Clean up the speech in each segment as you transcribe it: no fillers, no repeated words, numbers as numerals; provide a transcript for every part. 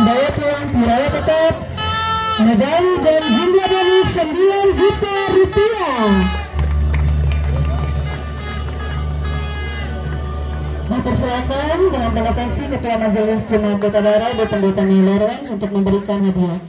membawa pulang piala tetap, medali dan jumlah bonus 9 juta rupiah. Dipersilakan dengan terima kasih Ketua Majelis Jemaat Kota Daerah di Pendeta Lawrence untuk memberikan hadiah.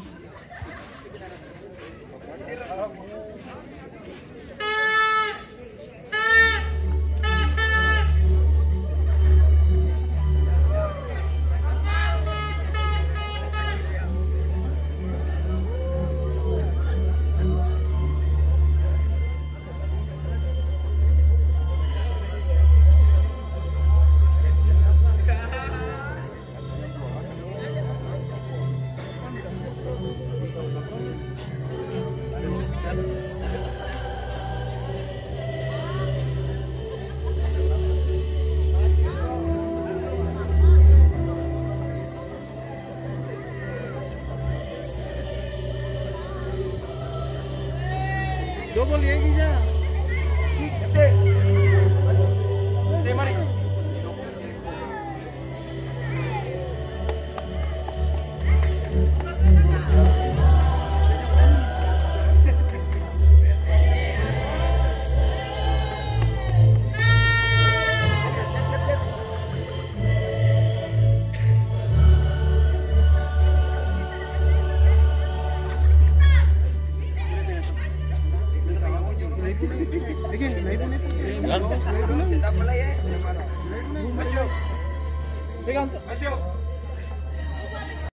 Double ya bisa. Gede. Gede mari. Pegang. Masuk.